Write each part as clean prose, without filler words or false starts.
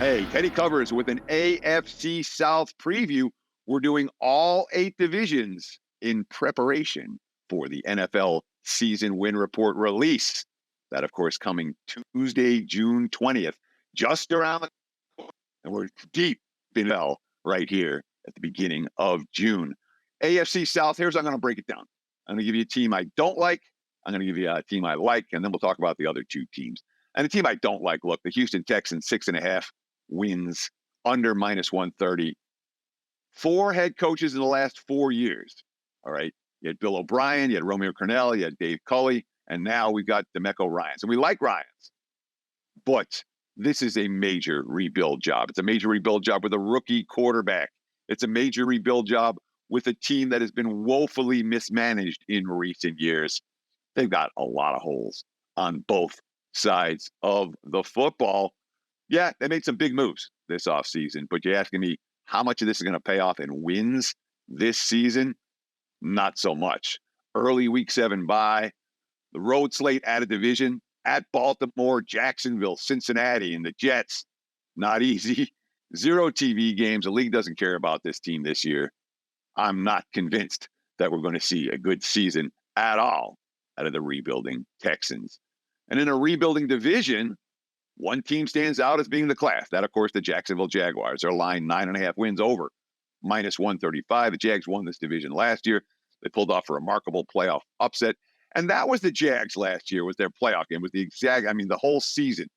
Hey, Teddy covers with an AFC South preview. We're doing all 8 divisions in preparation for the NFL season win report release. That, of course, coming Tuesday, June 20th, just around the corner. And we're deep in NFL right here at the beginning of June. AFC South, here's how I'm going to break it down. I'm going to give you a team I don't like. I'm going to give you a team I like, and then we'll talk about the other 2 teams. And the team I don't like, look, the Houston Texans, 6.5 wins, under -130. 4 head coaches in the last 4 years. All right. You had Bill O'Brien, you had Romeo Crennel, you had Dave Culley, and now we've got DeMeco Ryans. And we like Ryans, but this is a major rebuild job. It's a major rebuild job with a rookie quarterback. It's a major rebuild job with a team that has been woefully mismanaged in recent years. They've got a lot of holes on both sides of the football. Yeah, they made some big moves this offseason, but you're asking me how much of this is going to pay off in wins this season? Not so much. Early week 7 bye, the road slate at a division, at Baltimore, Jacksonville, Cincinnati, and the Jets. Not easy. 0 TV games. The league doesn't care about this team this year. I'm not convinced that we're going to see a good season at all out of the rebuilding Texans. And in a rebuilding division, one team stands out as being the class. That, of course, the Jacksonville Jaguars. They're lying 9.5 wins over, -135. The Jags won this division last year. They pulled off a remarkable playoff upset. And that was the Jags last year, was their playoff game. Was the exact, the whole season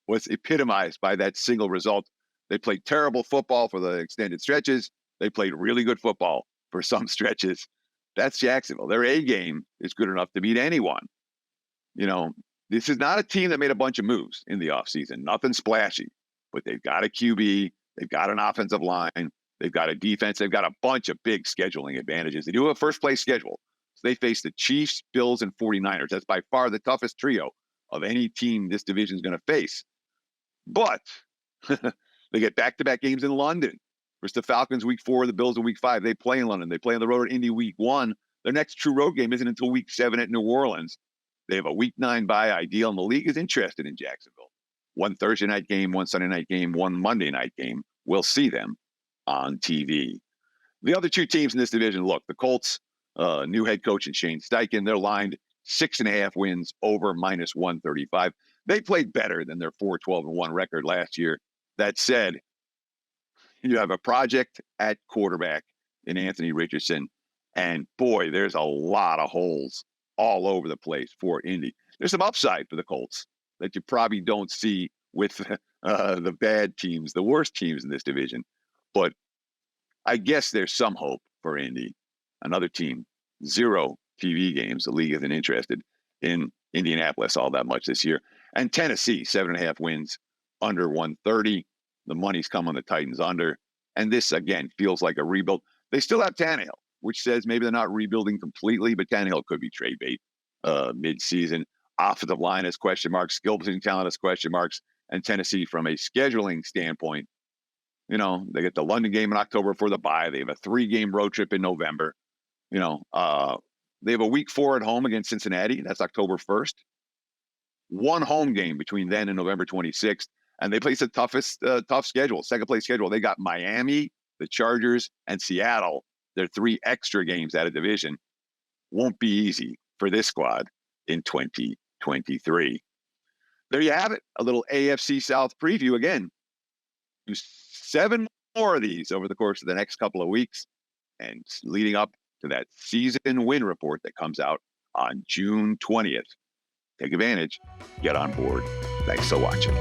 was epitomized by that single result. They played terrible football for the extended stretches. They played really good football for some stretches. That's Jacksonville. Their A game is good enough to beat anyone. This is not a team that made a bunch of moves in the offseason. Nothing splashy, but they've got a QB. They've got an offensive line. They've got a defense. They've got a bunch of big scheduling advantages. They do have a first-place schedule. So they face the Chiefs, Bills, and 49ers. That's by far the toughest trio of any team this division is going to face. But they get back-to-back games in London. Versus the Falcons week 4, the Bills in week 5. They play in London. They play on the road at Indy week 1. Their next true road game isn't until week 7 at New Orleans. They have a week 9 bye ideal, and the league is interested in Jacksonville. 1 Thursday night game, 1 Sunday night game, 1 Monday night game. We'll see them on TV. The other 2 teams in this division, look, the Colts, new head coach in Shane Steichen, they're lined 6.5 wins over, -135. They played better than their 4-12-1 record last year. That said, you have a project at quarterback in Anthony Richardson, and boy, there's a lot of holes all over the place for Indy. There's some upside for the Colts that you probably don't see with the bad teams, the worst teams in this division. But I guess there's some hope for Indy. Another team, 0 TV games. The league isn't interested in Indianapolis all that much this year. And Tennessee, 7.5 wins, under 130. The money's come on the Titans under. And this, again, feels like a rebuild. They still have Tannehill, which says maybe they're not rebuilding completely, but Tannehill could be trade bait mid-season. Offensive line has question marks, skill position talent has question marks, and Tennessee, from a scheduling standpoint, they get the London game in October for the bye. They have a 3-game road trip in November. They have a week 4 at home against Cincinnati. That's October 1st. 1 home game between then and November 26th, and they play the tough schedule, second-place schedule. They got Miami, the Chargers, and Seattle. Their 3 extra games out of division. Won't be easy for this squad in 2023. There you have it, a little AFC South preview. Again, do 7 more of these over the course of the next couple of weeks, and leading up to that season win report that comes out on June 20th. Take advantage. Get on board. Thanks for watching.